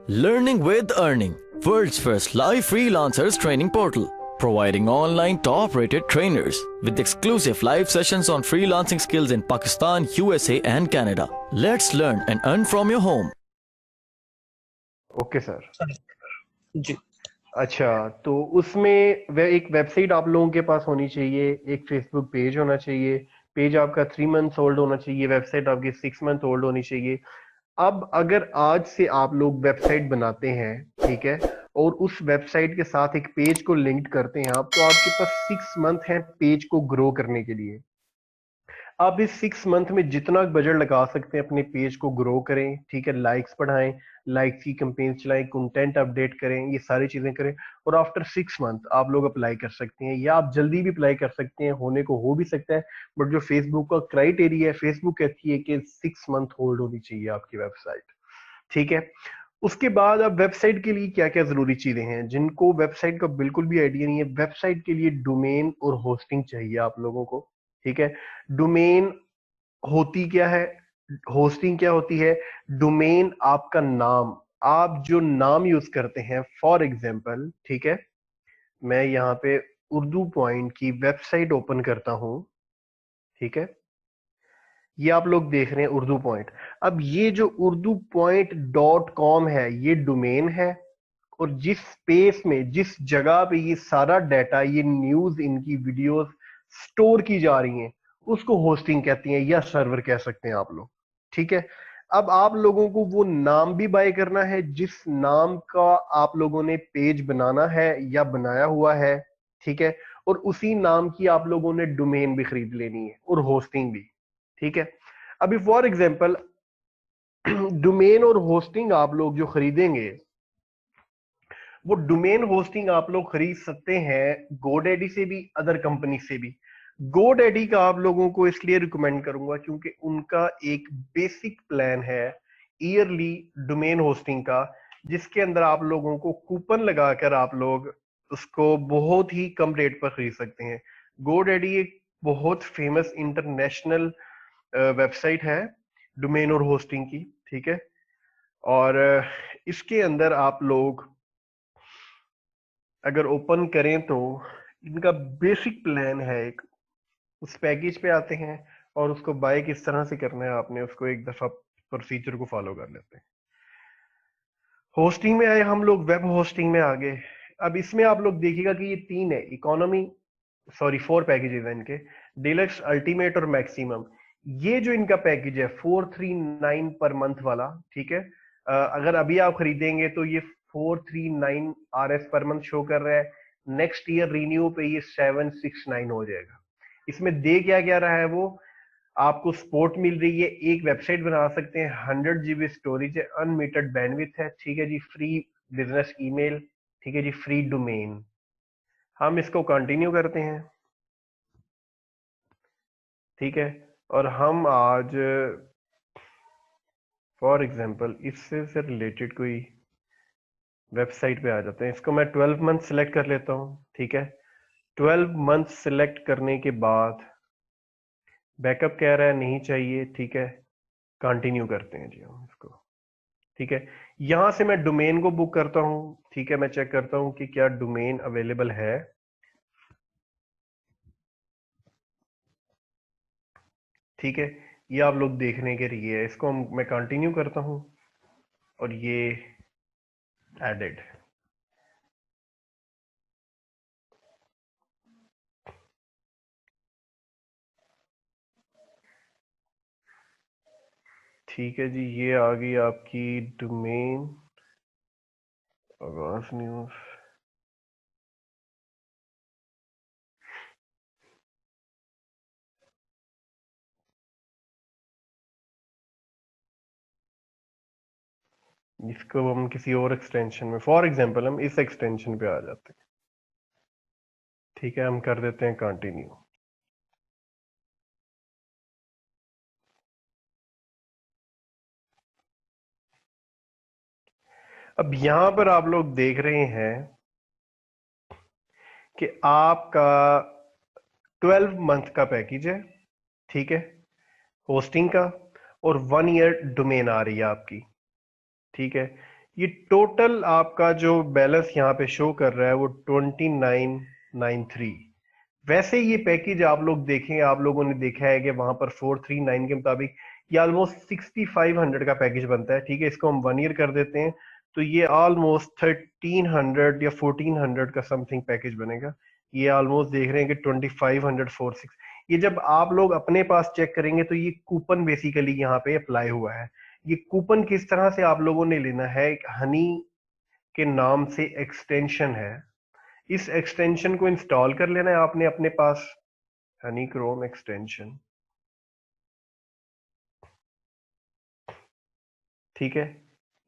Learning with Earning, world's first live freelancers training portal, providing online top-rated trainers with exclusive live sessions on freelancing skills in Pakistan, USA and Canada. Let's learn and earn from your home. Okay sir. जी। अच्छा, तो उसमें वह एक website आप लोगों के पास होनी चाहिए, एक फेसबुक पेज होना चाहिए, पेज आपका 3 मंथ्स ओल्ड होना चाहिए, वेबसाइट आपकी 6 मंथ ओल्ड होनी चाहिए। अब अगर आज से आप लोग वेबसाइट बनाते हैं, ठीक है, और उस वेबसाइट के साथ एक पेज को लिंक करते हैं आप, तो आपके पास 6 मंथ है पेज को ग्रो करने के लिए। आप इस 6 मंथ में जितना बजट लगा सकते हैं अपने पेज को ग्रो करें, ठीक है, लाइक्स बढ़ाएं, लाइक्स की कैंपेन चलाएं, कंटेंट अपडेट करें, ये सारी चीजें करें, और आफ्टर 6 मंथ आप लोग अप्लाई कर सकते हैं, या आप जल्दी भी अप्लाई कर सकते हैं, होने को हो भी सकता है, बट जो फेसबुक का क्राइटेरिया है, फेसबुक कहती है कि 6 मंथ होल्ड होनी चाहिए आपकी वेबसाइट, ठीक है। उसके बाद अब वेबसाइट के लिए क्या क्या जरूरी चीजें हैं, जिनको वेबसाइट का बिल्कुल भी आइडिया नहीं है, वेबसाइट के लिए डोमेन और होस्टिंग चाहिए आप लोगों को, ठीक है। डोमेन होती क्या है, होस्टिंग क्या होती है? डोमेन आपका नाम, आप जो नाम यूज करते हैं, फॉर एग्जाम्पल, ठीक है, मैं यहाँ पे उर्दू पॉइंट की वेबसाइट ओपन करता हूं, ठीक है, ये आप लोग देख रहे हैं उर्दू पॉइंट। अब ये जो उर्दू पॉइंट .com है, ये डोमेन है, और जिस स्पेस में, जिस जगह पे ये सारा डाटा, ये न्यूज, इनकी वीडियोस स्टोर की जा रही हैं, उसको होस्टिंग कहती हैं, या सर्वर कह सकते हैं आप लोग, ठीक है। अब आप लोगों को वो नाम भी बाय करना है जिस नाम का आप लोगों ने पेज बनाना है या बनाया हुआ है, ठीक है, और उसी नाम की आप लोगों ने डोमेन भी खरीद लेनी है और होस्टिंग भी, ठीक है। अभी फॉर एग्जांपल डोमेन और होस्टिंग आप लोग जो खरीदेंगे, वो डोमेन होस्टिंग आप लोग खरीद सकते हैं गोडैडी से भी, अदर कंपनी से भी। गोडैडी का आप लोगों को इसलिए रिकमेंड करूंगा क्योंकि उनका एक बेसिक प्लान है ईयरली डोमेन होस्टिंग का, जिसके अंदर आप लोगों को कूपन लगाकर आप लोग उसको बहुत ही कम रेट पर खरीद सकते हैं। गोडैडी एक बहुत फेमस इंटरनेशनल वेबसाइट है डोमेन और होस्टिंग की, ठीक है। और इसके अंदर आप लोग अगर ओपन करें तो इनका बेसिक प्लान है एक, उस पैकेज पे आते हैं और उसको बाय किस तरह से करना है, आपने उसको एक दफा प्रोसीजर को फॉलो कर लेते हैं। होस्टिंग में आए हम लोग, वेब होस्टिंग में आ गए। अब इसमें आप लोग देखिएगा कि ये 3 है, इकोनॉमी, सॉरी 4 पैकेजेस हैं इनके, डिलक्स, अल्टीमेट और मैक्सिमम। ये जो इनका पैकेज है 439 पर मंथ वाला, ठीक है, अगर अभी आप खरीदेंगे तो ये 439 RS पर मंथ शो कर रहा है। नेक्स्ट ईयर रिन्यू पे ये 769 हो जाएगा। इसमें दे क्या क्या रहा है वो, आपको सपोर्ट मिल रही है, एक वेबसाइट बना सकते हैं, 100 GB स्टोरेज है, अनलिमिटेड बैंडविड्थ है, ठीक है जी, फ्री बिजनेस ईमेल, ठीक है जी, फ्री डोमेन। हम इसको कंटिन्यू करते हैं, ठीक है, और हम आज फॉर एग्जांपल इससे से रिलेटेड कोई वेबसाइट पे आ जाते हैं। इसको मैं 12 मंथ सिलेक्ट कर लेता हूं, ठीक है। 12 मंथ सिलेक्ट करने के बाद बैकअप कह रहा है नहीं चाहिए, ठीक है, कंटिन्यू करते हैं जी हम इसको, ठीक है। यहां से मैं डोमेन को बुक करता हूं, ठीक है, मैं चेक करता हूं कि क्या डोमेन अवेलेबल है, ठीक है। ये आप लोग देखने के लिए है, इसको मैं कंटिन्यू करता हूं और ये एडेड, ठीक है जी। ये आ गई आपकी डोमेन, आगाज न्यूज, इसको हम किसी और एक्सटेंशन में, फॉर एग्जांपल हम इस एक्सटेंशन पे आ जाते हैं, ठीक है, हम कर देते हैं कंटिन्यू। अब यहां पर आप लोग देख रहे हैं कि आपका 12 मंथ का पैकेज है, ठीक है, होस्टिंग का, और 1 ईयर डोमेन आ रही है आपकी, ठीक है। ये टोटल आपका जो बैलेंस यहाँ पे शो कर रहा है वो 2993। वैसे ये पैकेज आप लोग देखें, आप लोगों ने देखा है कि वहां पर 439 के मुताबिक ये ऑलमोस्ट 6500 का पैकेज बनता है। ठीक है, इसको हम 1 ईयर कर देते हैं तो ये ऑलमोस्ट 1300 या 1400 का समथिंग पैकेज बनेगा। ये ऑलमोस्ट देख रहे हैं कि 2546। ये जब आप लोग अपने पास चेक करेंगे तो ये कूपन बेसिकली यहाँ पे अप्लाई हुआ है। ये कूपन किस तरह से आप लोगों ने लेना है, एक हनी के नाम से एक्सटेंशन है, इस एक्सटेंशन को इंस्टॉल कर लेना है आपने अपने पास। हनी क्रोम एक्सटेंशन, ठीक है,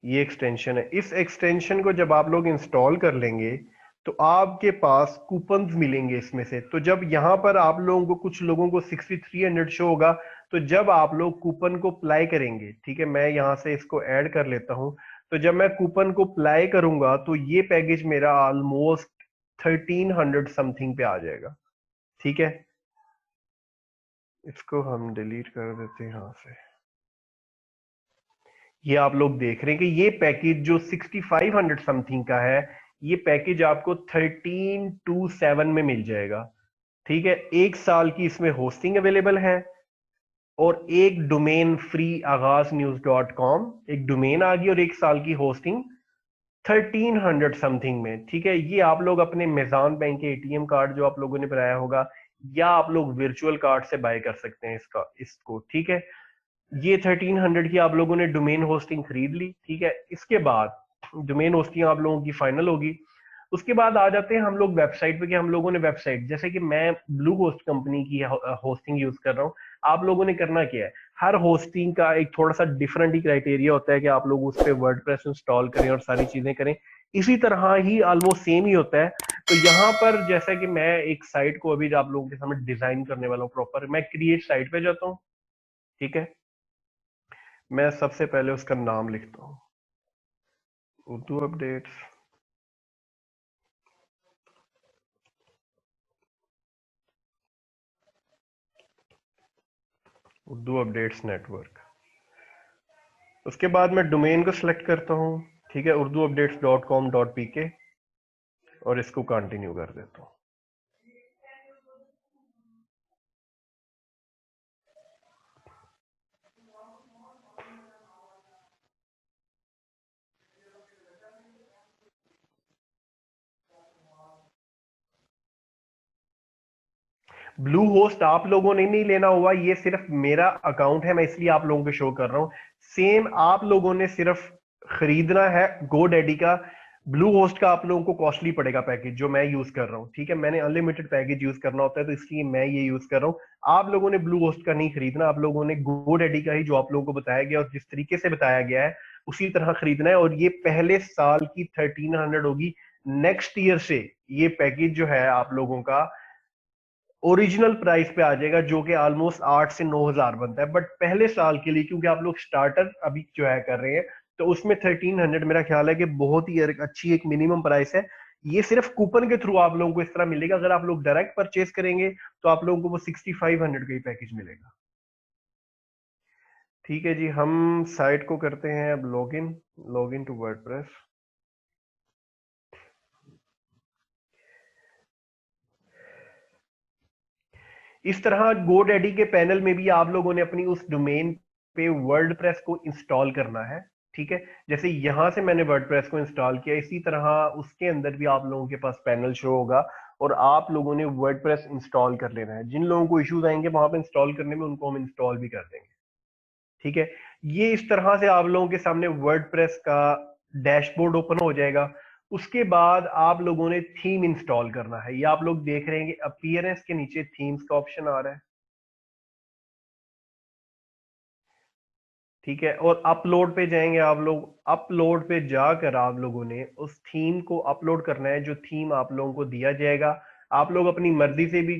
ये एक्सटेंशन है। इस एक्सटेंशन को जब आप लोग इंस्टॉल कर लेंगे तो आपके पास कूपन्स मिलेंगे इसमें से। तो जब यहां पर आप लोगों को, कुछ लोगों को 6300 शो होगा, तो जब आप लोग कूपन को अप्लाई करेंगे, ठीक है, मैं यहां से इसको ऐड कर लेता हूं, तो जब मैं कूपन को अप्लाई करूंगा तो ये पैकेज मेरा ऑलमोस्ट 1300 समथिंग पे आ जाएगा। ठीक है, इसको हम डिलीट कर देते हैं यहां से। ये आप लोग देख रहे हैं कि ये पैकेज जो 6500 समथिंग का है, ये पैकेज आपको 1327 में मिल जाएगा। ठीक है, 1 साल की इसमें होस्टिंग अवेलेबल है और एक डोमेन फ्री आगाज न्यूज डॉट कॉम, एक डोमेन आ गई और 1 साल की होस्टिंग 1300 समथिंग में। ठीक है, ये आप लोग अपने मेजान बैंक के एटीएम कार्ड जो आप लोगों ने बनाया होगा, या आप लोग वर्चुअल कार्ड से बाय कर सकते हैं इसको। ठीक है, ये 1300 की आप लोगों ने डोमेन होस्टिंग खरीद ली। ठीक है, इसके बाद डोमेन होस्टिंग आप लोगों की फाइनल होगी। उसके बाद आ जाते हैं हम लोग वेबसाइट पे, कि हम लोगों ने वेबसाइट, जैसे कि मैं ब्लू होस्ट कंपनी की होस्टिंग यूज कर रहा हूँ, आप लोगों ने करना क्या है, हर होस्टिंग का एक थोड़ा सा डिफरेंट ही क्राइटेरिया होता है कि आप लोग उस पर वर्डप्रेस इंस्टॉल करें और सारी चीजें करें। इसी तरह ही ऑलमोस्ट सेम ही होता है। तो यहाँ पर जैसा कि मैं एक साइट को अभी आप लोगों के सामने डिजाइन करने वाला हूँ प्रॉपर, मैं क्रिएट साइट पे जाता हूँ। ठीक है, मैं सबसे पहले उसका नाम लिखता हूँ, Urdu updates, Urdu updates network. उसके बाद मैं डोमेन को सिलेक्ट करता हूँ, ठीक है, उर्दू अपडेट्स .com.pk, और इसको कंटिन्यू कर देता हूँ। ब्लू होस्ट आप लोगों ने नहीं लेना हुआ, ये सिर्फ मेरा अकाउंट है, मैं इसलिए आप लोगों को शो कर रहा हूं। सेम आप लोगों ने सिर्फ खरीदना है GoDaddy का। ब्लू होस्ट का आप लोगों को कॉस्टली पड़ेगा पैकेज जो मैं यूज कर रहा हूं। ठीक है, मैंने अनलिमिटेड पैकेज यूज करना होता है तो इसलिए मैं ये यूज कर रहा हूं। आप लोगों ने ब्लू होस्ट का नहीं खरीदना, आप लोगों ने GoDaddy का ही, जो आप लोगों को बताया गया और जिस तरीके से बताया गया है उसी तरह खरीदना है। और ये पहले साल की 1300 होगी। नेक्स्ट ईयर से ये पैकेज जो है आप लोगों का ओरिजिनल प्राइस पे आ जाएगा, जो कि ऑलमोस्ट 8 से 9 हजार बनता है। बट पहले साल के लिए, क्योंकि आप लोग स्टार्टर अभी जो है कर रहे हैं, तो उसमें 1300 मेरा ख्याल है कि बहुत ही अच्छी एक मिनिमम प्राइस है। ये सिर्फ कूपन के थ्रू आप लोगों को इस तरह मिलेगा। अगर आप लोग डायरेक्ट परचेज करेंगे तो आप लोगों को वो 6500 का ही पैकेज मिलेगा। ठीक है जी, हम साइट को करते हैं अब लॉग इन टू वर्डप्रेस। इस तरह GoDaddy के पैनल में भी आप लोगों ने अपनी उस डोमेन पे वर्डप्रेस को इंस्टॉल करना है। ठीक है, जैसे यहां से मैंने वर्डप्रेस को इंस्टॉल किया, इसी तरह उसके अंदर भी आप लोगों के पास पैनल शो होगा और आप लोगों ने वर्डप्रेस इंस्टॉल कर लेना है। जिन लोगों को इश्यूज आएंगे वहां पे इंस्टॉल करने में, उनको हम इंस्टॉल भी कर देंगे। ठीक है, ये इस तरह से आप लोगों के सामने वर्डप्रेस का डैशबोर्ड ओपन हो जाएगा। उसके बाद आप लोगों ने थीम इंस्टॉल करना है। ये आप लोग देख रहे हैं कि अपीयरेंस के नीचे थीम्स का ऑप्शन आ रहा है। ठीक है, और अपलोड पे जाएंगे आप लोग। अपलोड पे जाकर आप लोगों ने उस थीम को अपलोड करना है, जो थीम आप लोगों को दिया जाएगा। आप लोग अपनी मर्जी से भी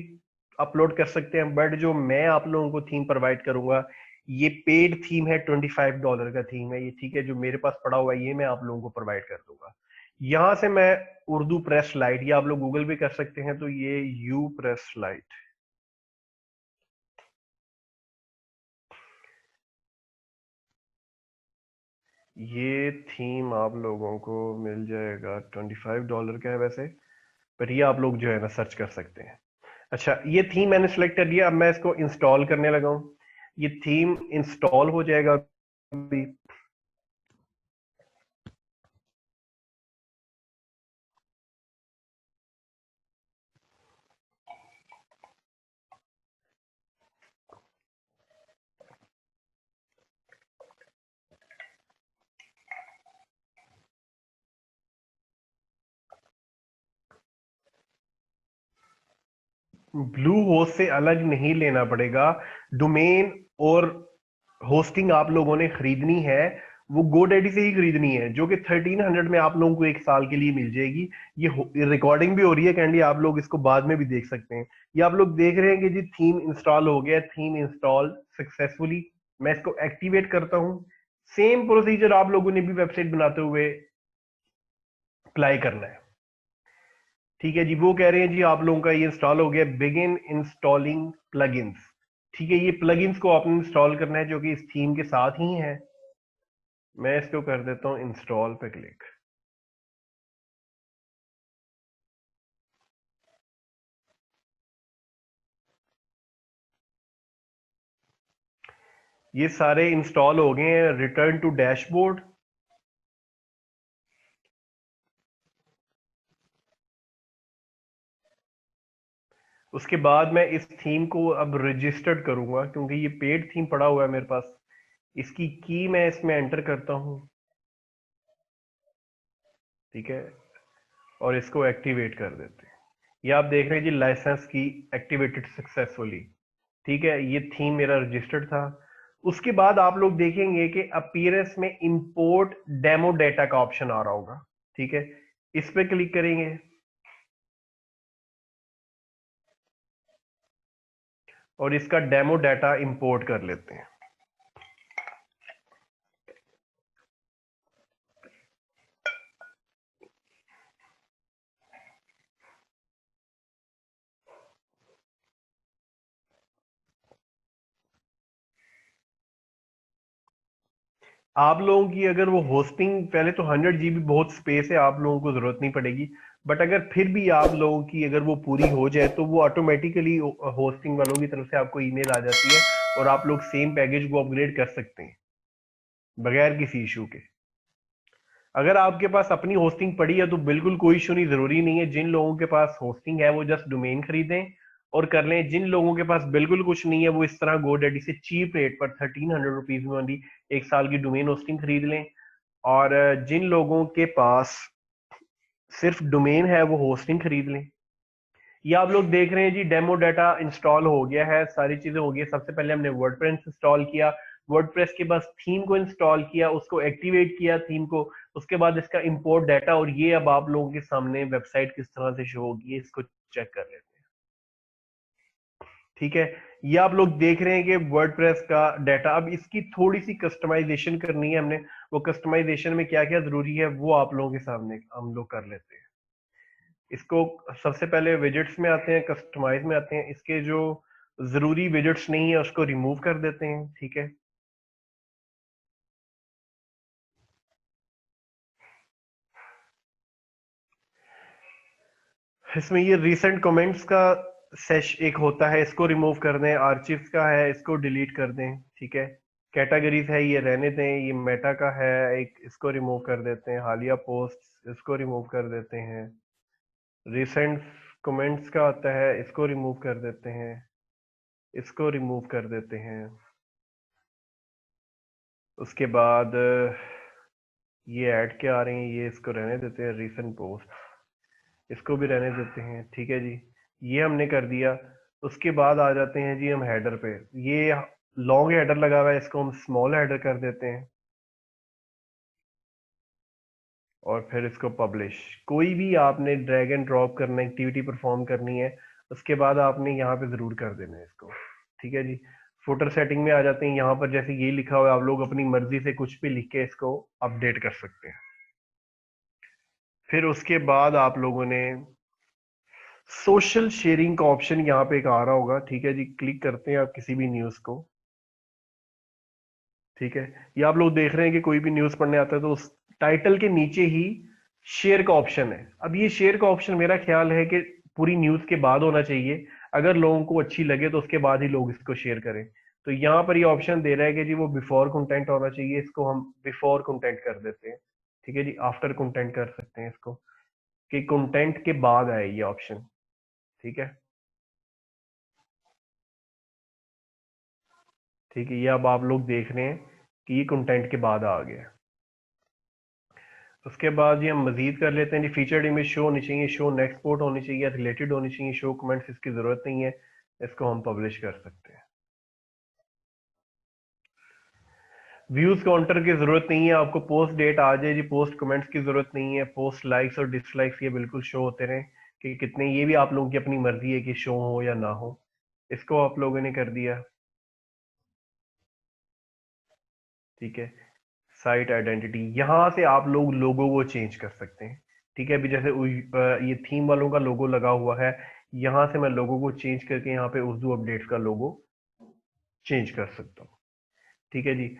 अपलोड कर सकते हैं, बट जो मैं आप लोगों को थीम प्रोवाइड करूंगा, ये पेड थीम है, $25 का थीम है ये। ठीक है, जो मेरे पास पड़ा हुआ है ये मैं आप लोगों को प्रोवाइड कर दूंगा। यहां से मैं उर्दू प्रेस लाइट, ये आप लोग गूगल पे कर सकते हैं, तो ये यू प्रेस लाइट, ये थीम आप लोगों को मिल जाएगा, $25 का है वैसे, पर ये आप लोग जो है ना सर्च कर सकते हैं। अच्छा, ये थीम मैंने सेलेक्ट कर लिया, अब मैं इसको इंस्टॉल करने लगा हूँ। ये थीम इंस्टॉल हो जाएगा अभी। ब्लू होस्ट से अलग नहीं लेना पड़ेगा। डोमेन और होस्टिंग आप लोगों ने खरीदनी है, वो गोडैडी से ही खरीदनी है, जो कि 1300 में आप लोगों को 1 साल के लिए मिल जाएगी। ये रिकॉर्डिंग भी हो रही है कैंडी, आप लोग इसको बाद में भी देख सकते हैं। ये आप लोग देख रहे हैं कि जी थीम इंस्टॉल हो गया, थीम इंस्टॉल सक्सेसफुली। मैं इसको एक्टिवेट करता हूं। सेम प्रोसीजर आप लोगों ने भी वेबसाइट बनाते हुए अप्लाई करना है। ठीक है जी, वो कह रहे हैं जी आप लोगों का ये इंस्टॉल हो गया, बिगिन इंस्टॉलिंग प्लगइन्स। ठीक है, ये प्लगइन्स को आपने इंस्टॉल करना है जो कि इस थीम के साथ ही है। मैं इसको कर देता हूं इंस्टॉल पे क्लिक। ये सारे इंस्टॉल हो गए हैं। Return to dashboard. उसके बाद मैं इस थीम को अब रजिस्टर्ड करूंगा, क्योंकि ये पेड थीम पड़ा हुआ है मेरे पास। इसकी की मैं इसमें एंटर करता हूं। ठीक है, और इसको एक्टिवेट कर देते हैं। ये आप देख रहे हैं जी, लाइसेंस की एक्टिवेटेड सक्सेसफुली। ठीक है, ये थीम मेरा रजिस्टर्ड था। उसके बाद आप लोग देखेंगे कि अपीयरेंस में इंपोर्ट डेमो डेटा का ऑप्शन आ रहा होगा। ठीक है, इस पे क्लिक करेंगे और इसका डेमो डाटा इंपोर्ट कर लेते हैं। आप लोगों की अगर वो होस्टिंग, पहले तो 100 GB बहुत स्पेस है, आप लोगों को जरूरत नहीं पड़ेगी। बट अगर फिर भी आप लोगों की अगर वो पूरी हो जाए तो वो ऑटोमेटिकली होस्टिंग वालों की तरफ से आपको ईमेल आ जाती है, और आप लोग सेम पैकेज को अपग्रेड कर सकते हैं बगैर किसी इशू के। अगर आपके पास अपनी होस्टिंग पड़ी है तो बिल्कुल कोई इशू नहीं, जरूरी नहीं है। जिन लोगों के पास होस्टिंग है वो जस्ट डोमेन खरीदें और कर लें। जिन लोगों के पास बिल्कुल कुछ नहीं है वो इस तरह गोडैडी से चीप रेट पर 1300 रुपीज में वाली 1 साल की डोमेन होस्टिंग खरीद लें। और जिन लोगों के पास सिर्फ डोमेन है वो होस्टिंग खरीद लें। ये आप लोग देख रहे हैं जी, डेमो डाटा इंस्टॉल हो गया है, सारी चीजें हो गई है। सबसे पहले हमने वर्डप्रेस इंस्टॉल किया, वर्डप्रेस के बाद थीम को इंस्टॉल किया, उसको एक्टिवेट किया थीम को। उसके बाद इसका इंपोर्ट डाटा, और ये अब आप लोगों के सामने वेबसाइट किस तरह से शो होगी इसको चेक कर लेते हैं। ठीक है, ये आप लोग देख रहे हैं कि वर्डप्रेस का डाटा। अब इसकी थोड़ी सी कस्टमाइजेशन करनी है हमने। वो कस्टमाइजेशन में क्या क्या जरूरी है वो आप लोगों के सामने हम लोग कर लेते हैं। इसको सबसे पहले विजेट्स में आते हैं, कस्टमाइज में आते हैं। इसके जो जरूरी विजेट्स नहीं है उसको रिमूव कर देते हैं। ठीक है, इसमें ये रिसेंट कमेंट्स का सेश एक होता है, इसको रिमूव कर दें। आर्चिव्स का है, इसको डिलीट कर दें। ठीक है, कैटेगरीज है, ये रहने दें। ये मेटा का है एक, इसको रिमूव कर देते हैं। हालिया पोस्ट, इसको रिमूव कर देते हैं। रिसेंट कमेंट्स का आता है, इसको रिमूव कर देते हैं। इसको रिमूव कर देते हैं। उसके बाद ये ऐड के आ रही हैं, ये इसको रहने देते हैं। रीसेंट पोस्ट, इसको भी रहने देते हैं। ठीक है जी, ये हमने कर दिया। उसके बाद आ जाते हैं जी हम हेडर पे। ये लॉन्ग हेडर लगा हुआ है, इसको हम स्मॉल हेडर कर देते हैं और फिर इसको पब्लिश। कोई भी आपने ड्रैग एंड ड्रॉप करना, एक्टिविटी परफॉर्म करनी है, उसके बाद आपने यहाँ पे जरूर कर देना है इसको। ठीक है जी, फुटर सेटिंग में आ जाते हैं। यहाँ पर जैसे ये लिखा हुआ है, आप लोग अपनी मर्जी से कुछ भी लिख के इसको अपडेट कर सकते हैं। फिर उसके बाद आप लोगों ने सोशल शेयरिंग का ऑप्शन यहाँ पे एक आ रहा होगा। ठीक है जी, क्लिक करते हैं आप किसी भी न्यूज को। ठीक है, ये आप लोग देख रहे हैं कि कोई भी न्यूज पढ़ने आता है तो उस टाइटल के नीचे ही शेयर का ऑप्शन है। अब ये शेयर का ऑप्शन मेरा ख्याल है कि पूरी न्यूज के बाद होना चाहिए। अगर लोगों को अच्छी लगे तो उसके बाद ही लोग इसको शेयर करें। तो यहाँ पर ये ऑप्शन दे रहा है कि जी वो बिफोर कंटेंट होना चाहिए, इसको हम बिफोर कंटेंट कर देते हैं। ठीक है जी, आफ्टर कंटेंट कर सकते हैं इसको, कि कंटेंट के बाद आए ये ऑप्शन। ठीक है, ठीक है, ये अब आप लोग देख रहे हैं कि ये कंटेंट के बाद आ गया। उसके बाद ये हम मजीद कर लेते हैं जी, फीचर्ड इमेज शो होनी चाहिए, शो नेक्स्ट पोर्ट होनी चाहिए, रिलेटेड होनी चाहिए, शो कमेंट्स इसकी जरूरत नहीं है, इसको हम पब्लिश कर सकते हैं। व्यूज काउंटर की जरूरत नहीं है, आपको पोस्ट डेट आ जाए जी, पोस्ट कमेंट्स की जरूरत नहीं है, पोस्ट लाइक्स और डिसलाइक्स ये बिल्कुल शो होते रहे कि कितने, ये भी आप लोगों की अपनी मर्जी है कि शो हो या ना हो। इसको आप लोगों ने कर दिया। ठीक है, साइट आइडेंटिटी, यहाँ से आप लोग लोगो को चेंज कर सकते हैं। ठीक है, अभी जैसे ये थीम वालों का लोगो लगा हुआ है, यहाँ से मैं लोगो को चेंज करके यहाँ पे उर्दू अपडेट्स का लोगो चेंज कर सकता हूँ। ठीक है जी।